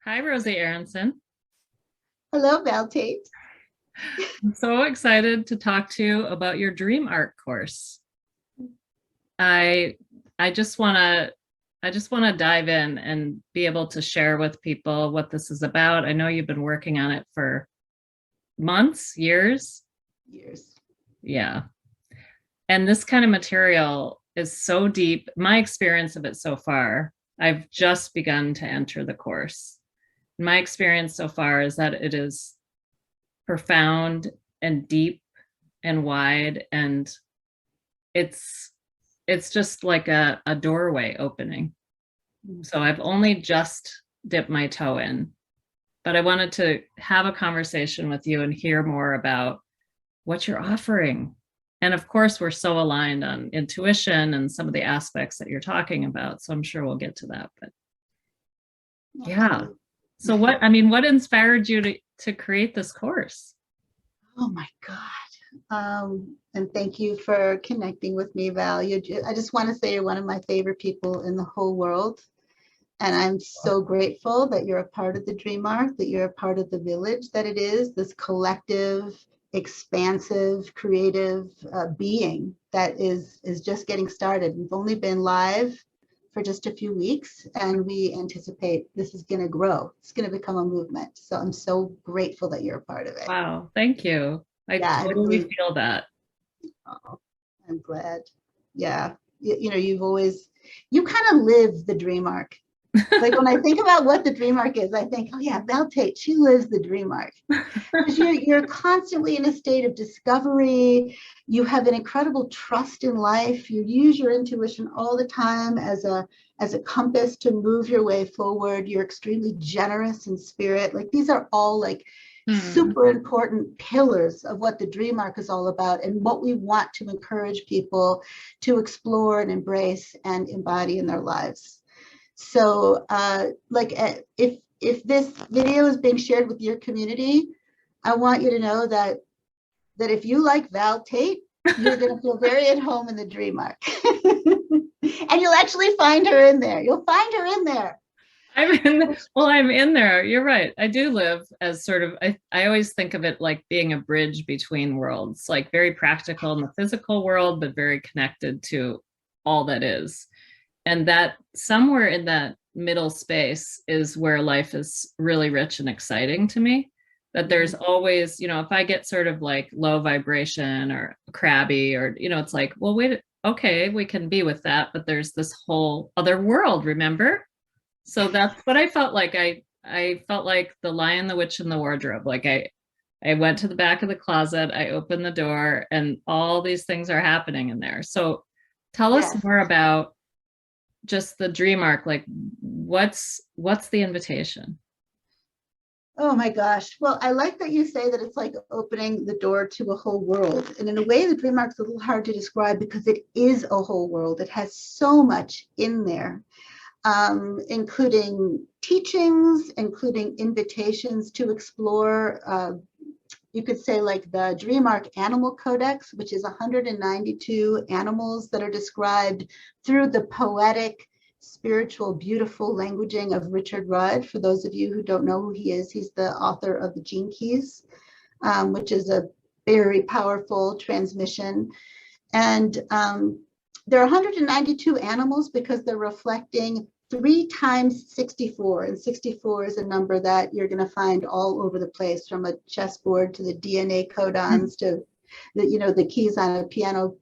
Hi, Rosy Aronson. Hello, Val Tate. I'm so excited to talk to you about your dream art course. I I just want to dive in and be able to share with people what this is about. I know you've been working on it for months, years. Years. Yeah. And this kind of material is so deep. My experience of it so far, I've just begun to enter the course. My experience so far is that it is profound and deep and wide, and it's it's just like a doorway opening. So I've only just dipped my toe in, but I wanted to have a conversation with you and hear more about what you're offering. And of course, we're so aligned on intuition and some of the aspects that you're talking about, so I'm sure we'll get to that. But yeah, Absolutely. so what inspired you to create this course? Oh my God. And thank you for connecting with me, Val. I just want to say you're one of my favorite people in the whole world. And I'm so grateful that you're a part of the Dream Arc, that you're a part of the village that it is, this collective, expansive, creative being that is just getting started. We've only been live for just a few weeks, and we anticipate this is going to grow. It's going to become a movement. So I'm so grateful that you're a part of it. Wow, thank you. I Yeah, I totally really, feel that. oh, I'm glad. Yeah, you kind of live the Dream Arc. Like when I think about what the Dream Arc is, I think, oh yeah, Val Tate, she lives the Dream Arc. Because you're constantly in a state of discovery. You have an incredible trust in life. You use your intuition all the time as a compass to move your way forward. You're extremely generous in spirit. Like these are all like Hmm. super important pillars of what the Dream Arc is all about and what we want to encourage people to explore and embrace and embody in their lives. So, if this video is being shared with your community, I want you to know that if you like Val Tate, you're going to feel very at home in the Dream Arc, and you'll actually find her in there. You'll find her in there. I'm in there. You're right. I do live as sort of, I always think of it like being a bridge between worlds, like very practical in the physical world, but very connected to all that is. And that somewhere in that middle space is where life is really rich and exciting to me. That there's always, if I get sort of like low vibration or crabby, or, it's like, well, wait, okay, we can be with that, but there's this whole other world, remember? So that's what I felt like. I felt like the Lion, the Witch, and the Wardrobe. Like I went to the back of the closet, I opened the door, and all these things are happening in there. So tell us Yes. more about just the dream arc. Like what's the invitation? Oh my gosh. Well, I like that you say that it's like opening the door to a whole world. And in a way, the Dream Arc's a little hard to describe because it is a whole world. It has so much in there, including teachings, including invitations to explore. You could say like the Dream Arc Animal Codex, which is 192 animals that are described through the poetic, spiritual, beautiful languaging of Richard Rudd. For those of you who don't know who he is, he's the author of the Gene Keys, which is a very powerful transmission. And there are 192 animals because they're reflecting 3 times 64, and 64 is a number that you're going to find all over the place, from a chessboard to the DNA codons to the keys on a piano.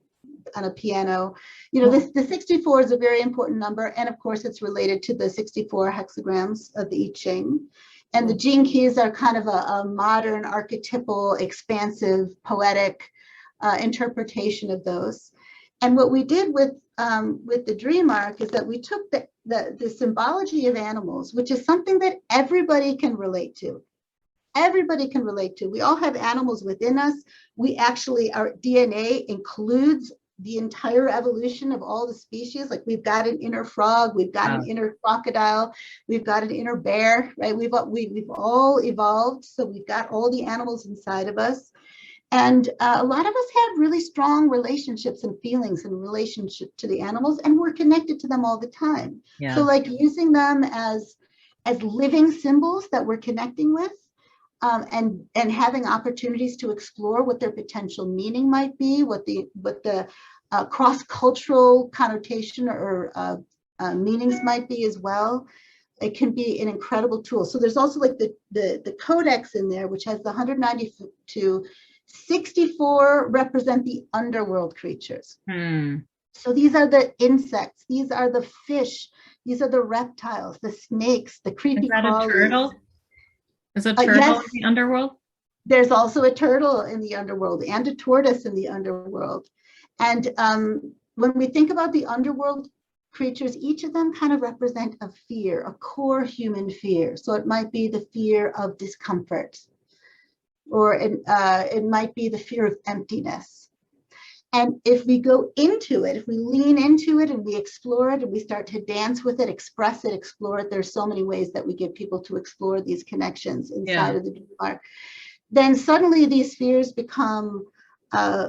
The 64 is a very important number, and of course it's related to the 64 hexagrams of the I Ching. And the gene keys are kind of a modern, archetypal, expansive, poetic interpretation of those. And what we did with the Dream Arc is that we took the symbology of animals, which is something that everybody can relate to. Everybody can relate to. We all have animals within us. Our DNA includes the entire evolution of all the species. Like we've got an inner frog, we've got an Wow. inner crocodile, we've got an inner bear, right? We've all evolved, so we've got all the animals inside of us. And a lot of us have really strong relationships and feelings in relationship to the animals, and we're connected to them all the time. So, Yeah. like using them as as living symbols that we're connecting with, and having opportunities to explore what their potential meaning might be, what the cross-cultural connotation or meanings might be as well. It can be an incredible tool. So there's also like the codex in there, which has the 192. 64 represent the underworld creatures. So these are the insects, these are the fish, these are the reptiles, the snakes, the creepy crawlies. Is that a turtle? Is a turtle yes. in the underworld? There's also a turtle in the underworld and a tortoise in the underworld. And when we think about the underworld creatures, each of them kind of represent a fear, a core human fear. So it might be the fear of discomfort, or it might be the fear of emptiness. And if we go into it, if we lean into it and we explore it and we start to dance with it, express it, explore it, there's so many ways that we get people to explore these connections inside of the dream arc. Then suddenly these fears become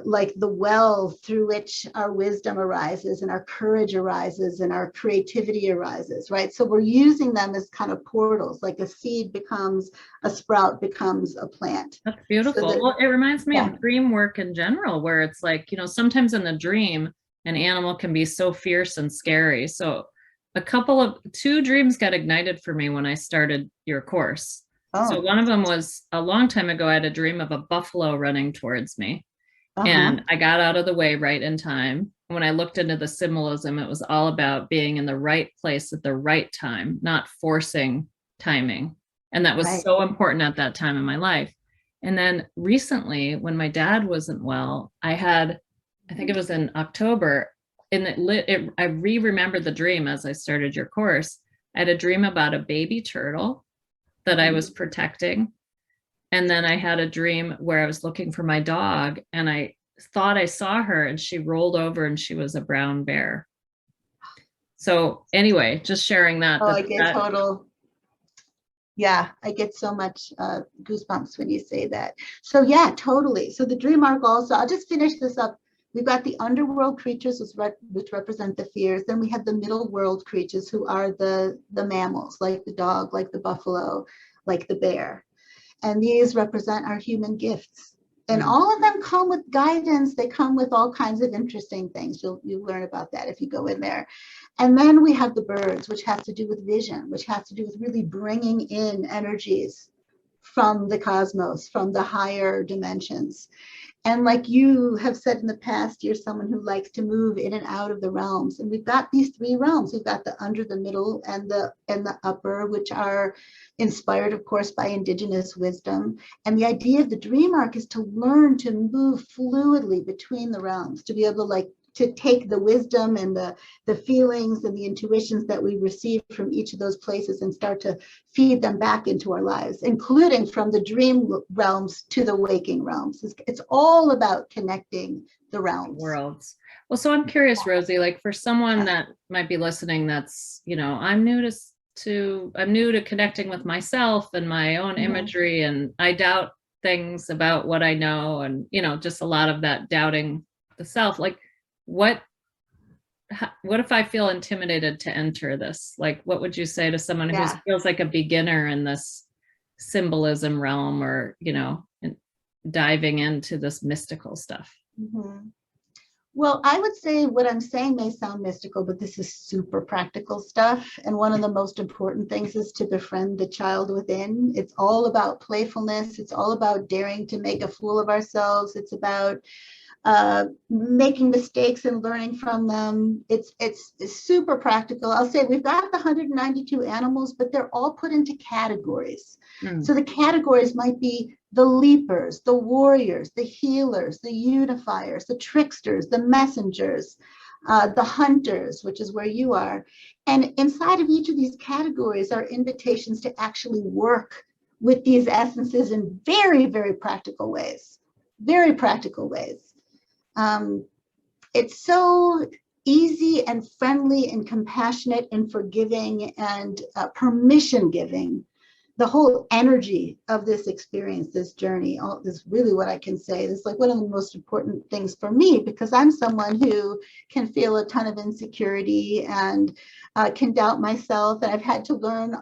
like the well through which our wisdom arises and our courage arises and our creativity arises, right? So we're using them as kind of portals, like a seed becomes a sprout, becomes a plant. That's beautiful. So well, it reminds me of dream work in general, where it's like, sometimes in the dream, an animal can be so fierce and scary. So two dreams got ignited for me when I started your course. So one of them was a long time ago. I had a dream of a buffalo running towards me. And I got out of the way right in time. When I looked into the symbolism, it was all about being in the right place at the right time, not forcing timing. And that was so important at that time in my life. And then recently, when my dad wasn't well, I think it was in October, I remembered the dream as I started your course. I had a dream about a baby turtle that I was protecting. And then I had a dream where I was looking for my dog and I thought I saw her and she rolled over and she was a brown bear. So anyway, just sharing that. I get total. Yeah, I get so much goosebumps when you say that. So yeah, totally. So the dream arc also, I'll just finish this up. We've got the underworld creatures, which represent the fears. Then we have the middle world creatures, who are the mammals, like the dog, like the buffalo, like the bear. And these represent our human gifts. And all of them come with guidance. They come with all kinds of interesting things. You'll learn about that if you go in there. And then we have the birds, which have to do with vision, which have to do with really bringing in energies from the cosmos, from the higher dimensions. And like you have said in the past, you're someone who likes to move in and out of the realms. And we've got these three realms. We've got the under, the middle, and the upper, which are inspired, of course, by indigenous wisdom. And the idea of the dream arc is to learn to move fluidly between the realms, to be able to take the wisdom and the feelings and the intuitions that we receive from each of those places and start to feed them back into our lives, including from the dream realms to the waking realms. It's all about connecting the realms. Worlds. Well, so I'm curious, Rosy, like for someone that might be listening, that's, I'm new to connecting with myself and my own imagery, and I doubt things about what I know, and, just a lot of that doubting the self. Like, what if I feel intimidated to enter this? Like, what would you say to someone who feels like a beginner in this symbolism realm, or, diving into this mystical stuff? Well, I would say what I'm saying may sound mystical, but this is super practical stuff. And one of the most important things is to befriend the child within. It's all about playfulness. It's all about daring to make a fool of ourselves. It's about making mistakes and learning from them. It's super practical. I'll say we've got the 192 animals, but they're all put into categories. So the categories might be the leapers, the warriors, the healers, the unifiers, the tricksters, the messengers, the hunters, which is where you are. And inside of each of these categories are invitations to actually work with these essences in very, very practical ways. Very practical ways. It's so easy and friendly and compassionate and forgiving and permission giving. The whole energy of this experience, this journey, all this, really what I can say is like one of the most important things for me, because I'm someone who can feel a ton of insecurity and can doubt myself. And I've had to learn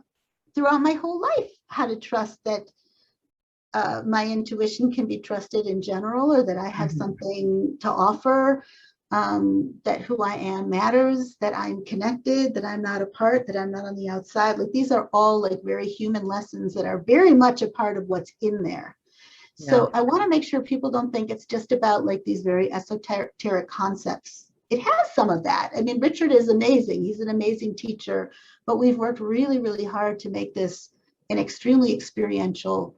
throughout my whole life how to trust that my intuition can be trusted in general, or that I have something to offer, that who I am matters, that I'm connected, that I'm not apart, that I'm not on the outside. Like these are all like very human lessons that are very much a part of what's in there. So I want to make sure people don't think it's just about like these very esoteric concepts. It has some of that. I mean, Richard is amazing. He's an amazing teacher, but we've worked really, really hard to make this an extremely experiential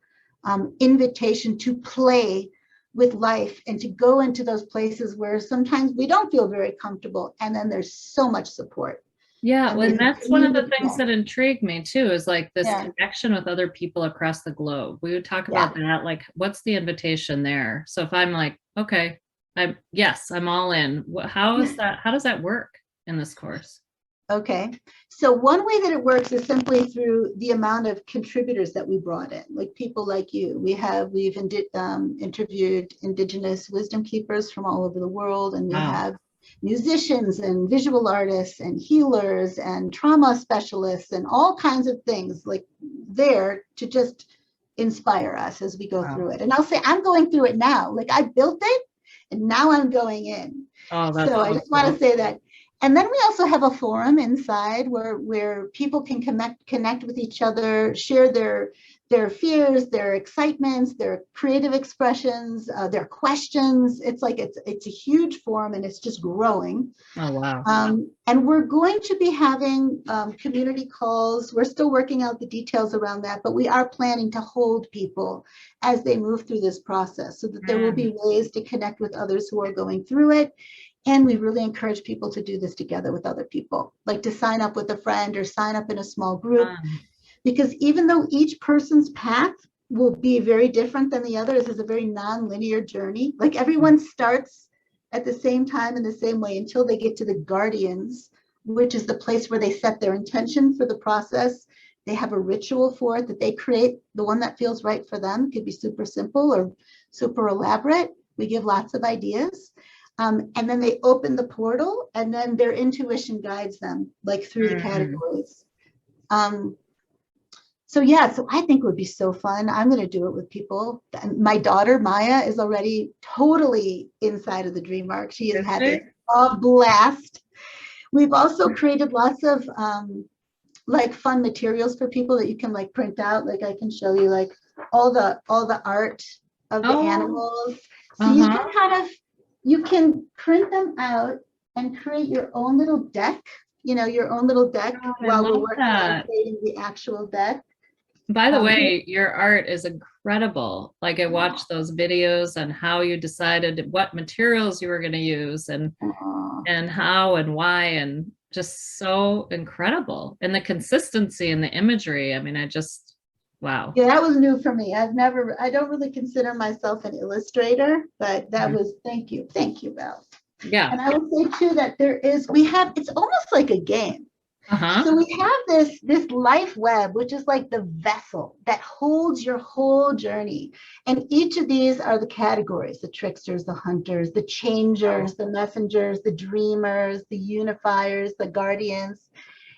invitation to play with life and to go into those places where sometimes we don't feel very comfortable. And then there's so much support. Yeah, well, and that's one of the things Yeah. that intrigued me too, is like this Yeah. connection with other people across the globe. We would talk about that, like what's the invitation there? So if I'm like, okay, I'm all in. How is that? How does that work in this course? Okay, so one way that it works is simply through the amount of contributors that we brought in, like people like you. We've interviewed indigenous wisdom keepers from all over the world, and we have musicians and visual artists and healers and trauma specialists and all kinds of things like there to just inspire us as we go through it. And I'll say I'm going through it now. Like I built it and now I'm going in. Oh, that's so awesome. I just want to say that. And then we also have a forum inside where people can connect with each other, share their fears, their excitements, their creative expressions, their questions. It's like it's a huge forum and it's just growing. Oh, wow. And we're going to be having community calls. We're still working out the details around that, but we are planning to hold people as they move through this process so that there will be ways to connect with others who are going through it. And we really encourage people to do this together with other people, like to sign up with a friend or sign up in a small group. Because even though each person's path will be very different than the others, it's a very non-linear journey. Like everyone starts at the same time in the same way until they get to the guardians, which is the place where they set their intention for the process. They have a ritual for it that they create, the one that feels right for them. It could be super simple or super elaborate. We give lots of ideas. And then they open the portal and then their intuition guides them like through the categories. So I think it would be so fun. I'm going to do it with people. My daughter, Maya, is already totally inside of the dream arc. She is having a blast. We've also created lots of like fun materials for people that you can like print out. Like I can show you like all the art of the animals. So you can kind of, you can print them out and create your own little deck, your own little deck while we're working on creating the actual deck. By the way, your art is incredible. Like I watched those videos on how you decided what materials you were going to use and how and why, and just so incredible. And the consistency and the imagery. I mean, wow. Yeah, that was new for me. I don't really consider myself an illustrator, but that was, thank you, Val. Yeah. And I will say too that it's almost like a game. So we have this life web, which is like the vessel that holds your whole journey. And each of these are the categories: the tricksters, the hunters, the changers, the messengers, the dreamers, the unifiers, the guardians.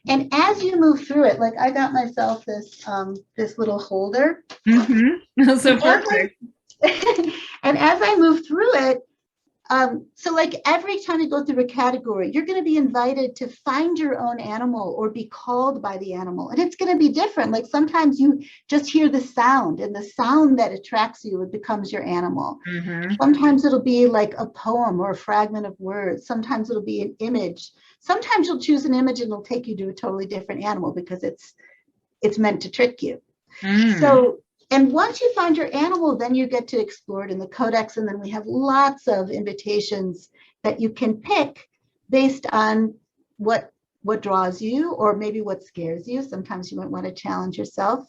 And as you move through it, like I got myself this little holder. So perfect. And as I move through it, so like every time you go through a category, you're going to be invited to find your own animal or be called by the animal. And it's going to be different. Like sometimes you just hear the sound, and the sound that attracts you, it becomes your animal. Sometimes it'll be like a poem or a fragment of words. Sometimes it'll be an image. Sometimes you'll choose an image and it'll take you to a totally different animal because it's meant to trick you. And once you find your animal, then you get to explore it in the codex. And then we have lots of invitations that you can pick based on what draws you or maybe what scares you. Sometimes you might want to challenge yourself.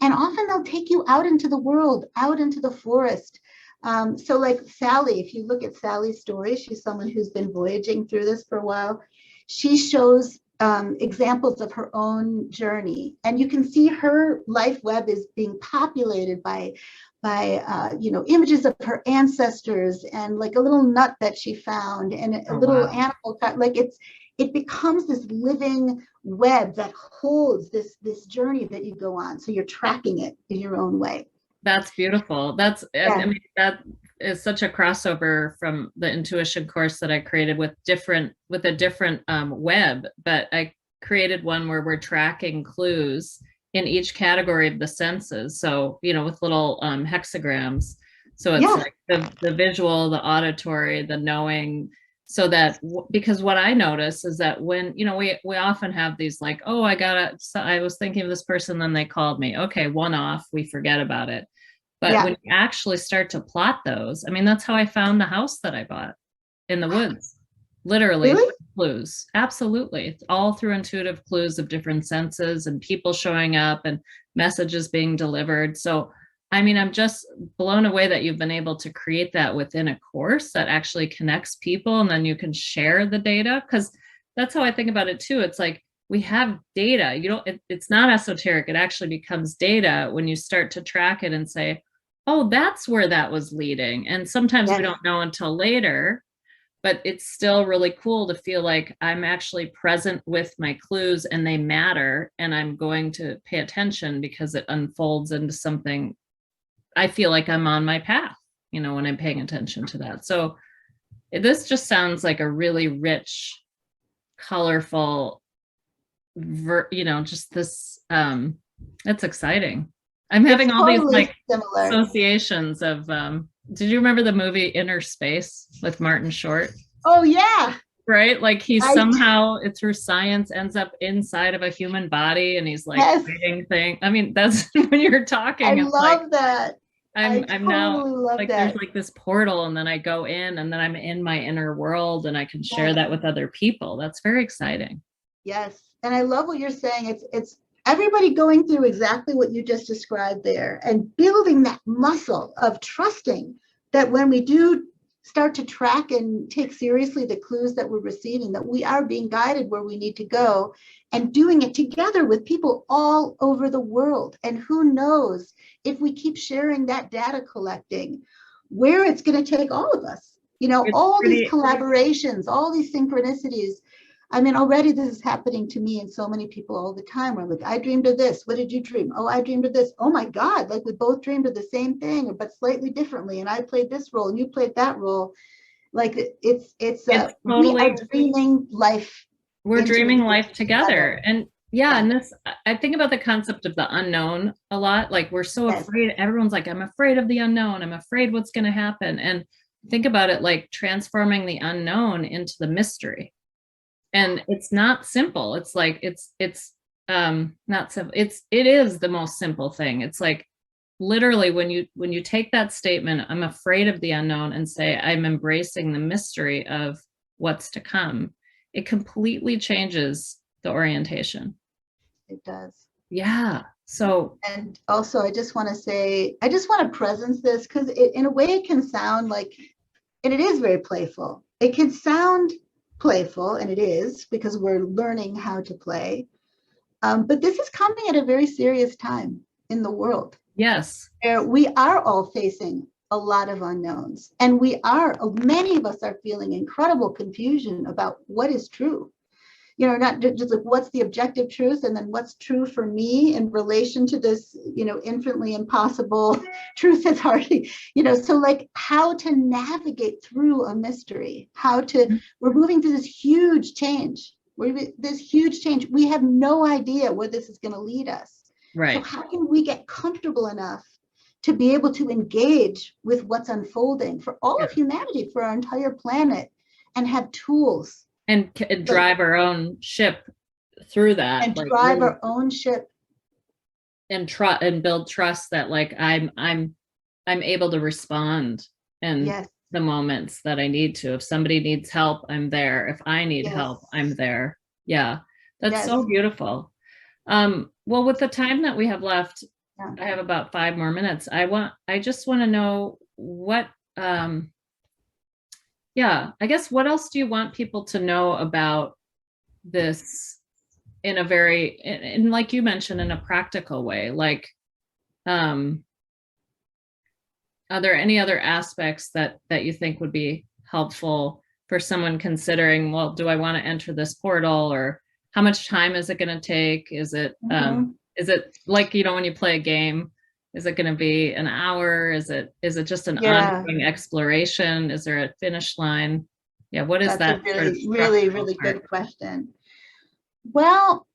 And often they'll take you out into the world, out into the forest. So like Sally, if you look at Sally's story, she's someone who's been voyaging through this for a while. She shows examples of her own journey, and you can see her life web is being populated by images of her ancestors and like a little nut that she found and a little animal. Like it becomes this living web that holds this journey that you go on. So you're tracking it in your own way. That's beautiful. I mean, that is such a crossover from the intuition course that I created with a different web, but I created one where we're tracking clues in each category of the senses. So, with little hexagrams. So it's like the visual, the auditory, the knowing, so that because what I notice is that when, we often have these like, oh, I was thinking of this person, then they called me. Okay, one off, we forget about it. But when you actually start to plot those, I mean, that's how I found the house that I bought in the woods. Literally, really? Clues. Absolutely. It's all through intuitive clues of different senses and people showing up and messages being delivered. So, I mean, I'm just blown away that you've been able to create that within a course that actually connects people, and then you can share the data, because that's how I think about it too. It's like, we have data. It's not esoteric. It actually becomes data when you start to track it and say, oh, that's where that was leading. And sometimes we don't know until later, but it's still really cool to feel like I'm actually present with my clues and they matter. And I'm going to pay attention because it unfolds into something. I feel like I'm on my path, when I'm paying attention to that. So this just sounds like a really rich, colorful, just this, it's exciting. I'm having all these like similar associations of, did you remember the movie Inner Space with Martin Short? Oh yeah. Right? Like he somehow, through science, ends up inside of a human body, and he's like creating things. I mean, that's when you're talking. I love that. I'm totally now like that. There's like this portal, and then I go in, and then I'm in my inner world, and I can share that with other people. That's very exciting. Yes. And I love what you're saying. It's everybody going through exactly what you just described there, and building that muscle of trusting that when we do start to track and take seriously the clues that we're receiving, that we are being guided where we need to go, and doing it together with people all over the world. And who knows, if we keep sharing that data collecting, where it's going to take all of us, all these collaborations, all these synchronicities. I mean, already this is happening to me and so many people all the time. Where like, I dreamed of this. What did you dream? Oh, I dreamed of this. Oh my God, like we both dreamed of the same thing, but slightly differently. And I played this role and you played that role. Like it's totally, we are dreaming life. We're dreaming life together. And and this, I think about the concept of the unknown a lot. Like we're so afraid. Everyone's like, I'm afraid of the unknown. I'm afraid what's going to happen. And think about it like transforming the unknown into the mystery. And it's not simple. It's like, it's not simple. It is the most simple thing. It's like literally when you take that statement, I'm afraid of the unknown, and say, I'm embracing the mystery of what's to come, it completely changes the orientation. It does. Yeah. So, and also I just want to presence this, because in a way it can sound like, and it is very playful. It can sound playful, and it is, because we're learning how to play. But this is coming at a very serious time in the world. Yes. We are all facing a lot of unknowns, and many of us are feeling incredible confusion about what is true. Not just like what's the objective truth, and then what's true for me in relation to this, infinitely impossible truth that's hardly, so like how to navigate through a mystery, we're moving through this huge change. We have no idea where this is going to lead us. Right. So how can we get comfortable enough to be able to engage with what's unfolding for all of humanity, for our entire planet, and have tools and drive our own ship through that, and drive our own ship, and build trust that like I'm able to respond in the moments that I need to. If somebody needs help, I'm there. If I need help, I'm there. Yeah, that's so beautiful. Well, with the time that we have left, I have about 5 more minutes. I just want to know what I guess what else do you want people to know about this in a very, and like you mentioned, in a practical way? Like, are there any other aspects that you think would be helpful for for someone considering, well, do I want to enter this portal, or how much time is it going to take? Is it like, when you play a game, is it going to be an hour? Is it just an ongoing exploration? Is there a finish line? Yeah. What is That's that? a really, really, really good question. Well,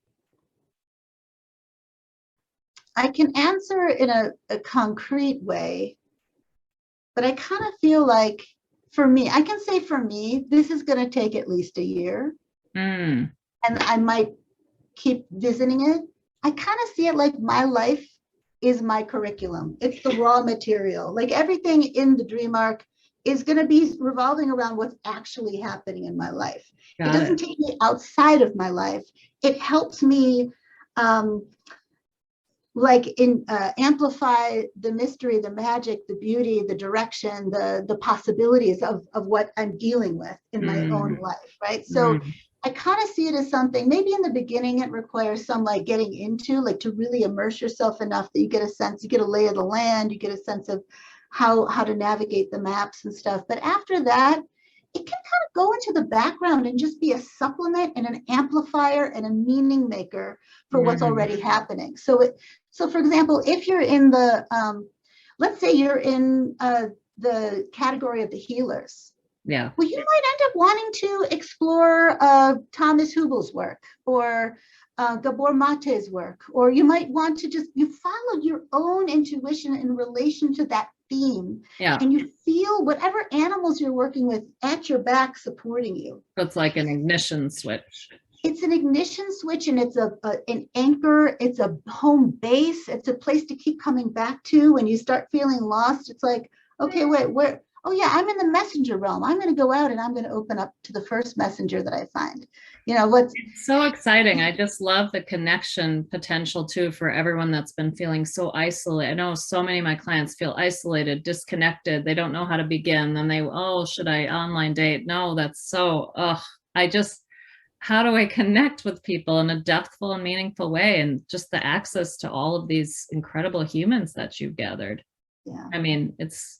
I can answer in a concrete way, but I kind of feel like for me, I can say for me, this is going to take at least a year. And I might keep visiting it. I kind of see it like my life is my curriculum. It's the raw material. Like everything in the Dream Arc is going to be revolving around what's actually happening in my life. It doesn't take me outside of my life. It helps me amplify the mystery, the magic, the beauty, the direction, the possibilities of what I'm dealing with in my own life, right? So I kind of see it as something, maybe in the beginning it requires some like getting into, like to really immerse yourself enough that you get a sense, you get a lay of the land, you get a sense of how to navigate the maps and stuff. But after that, it can kind of go into the background and just be a supplement and an amplifier and a meaning maker for what's already happening. So for example, if you're in the, let's say you're in the category of the healers. Yeah. Well, you might end up wanting to explore Thomas Hübel's work or Gabor Mate's work, or you might want to you follow your own intuition in relation to that theme, and you feel whatever animals you're working with at your back supporting you. So it's like an ignition switch. It's an ignition switch, and it's an anchor. It's a home base. It's a place to keep coming back to when you start feeling lost. It's like, okay, wait, where? Oh yeah, I'm in the messenger realm. I'm going to go out and I'm going to open up to the first messenger that I find. It's so exciting. I just love the connection potential too for everyone that's been feeling so isolated. I know so many of my clients feel isolated, disconnected. They don't know how to begin. Then should I online date? No, that's so, how do I connect with people in a depthful and meaningful way? And just the access to all of these incredible humans that you've gathered. Yeah. I mean, it's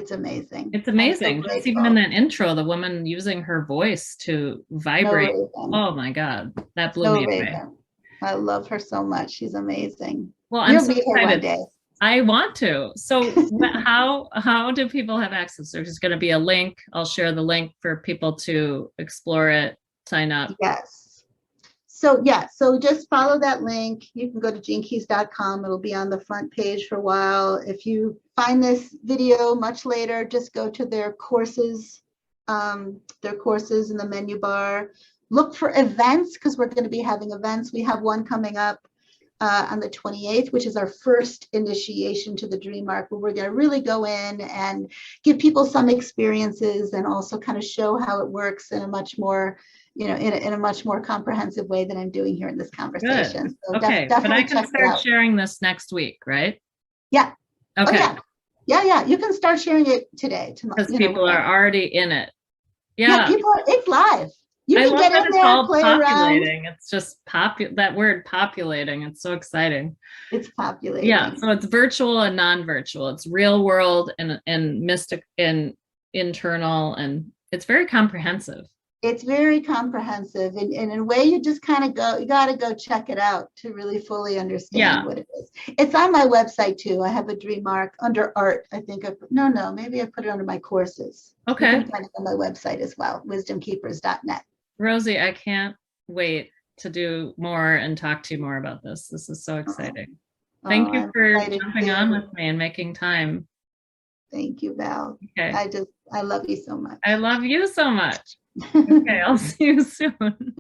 amazing. It's amazing. Just even in that intro, the woman using her voice to vibrate. Oh my God, that blew me away. I love her so much. She's amazing. Well, I'm so excited. One day. I want to. So how do people have access? There's just going to be a link. I'll share the link for people to explore it, sign up. Yes. So just follow that link. You can go to genekeys.com. It'll be on the front page for a while. If you find this video much later, just go to their courses in the menu bar. Look for events, because we're going to be having events. We have one coming up on the 28th, which is our first initiation to the Dream Arc, where we're going to really go in and give people some experiences and also kind of show how it works in a much more in a much more comprehensive way than I'm doing here in this conversation. Good. So okay, but I can start sharing this next week, right? Yeah. Okay. Oh, yeah. You can start sharing it today. Because people are already in it. Yeah. It's live. You can get in there, play populating. around. It's just that word populating. It's so exciting. It's populating. Yeah. So it's virtual and non-virtual. It's real world and mystic and internal, and it's very comprehensive. It's very comprehensive, and in a way you just kind of you got to go check it out to really fully understand what it is. It's on my website too. I have a Dream Arc under art. I think maybe I put it under my courses. Okay. You can find it on my website as well, wisdomkeepers.net. Rosie, I can't wait to do more and talk to you more about this. This is so exciting. Thank you for jumping on with me and making time. Thank you, Val. Okay. I love you so much. I love you so much. Okay, I'll see you soon.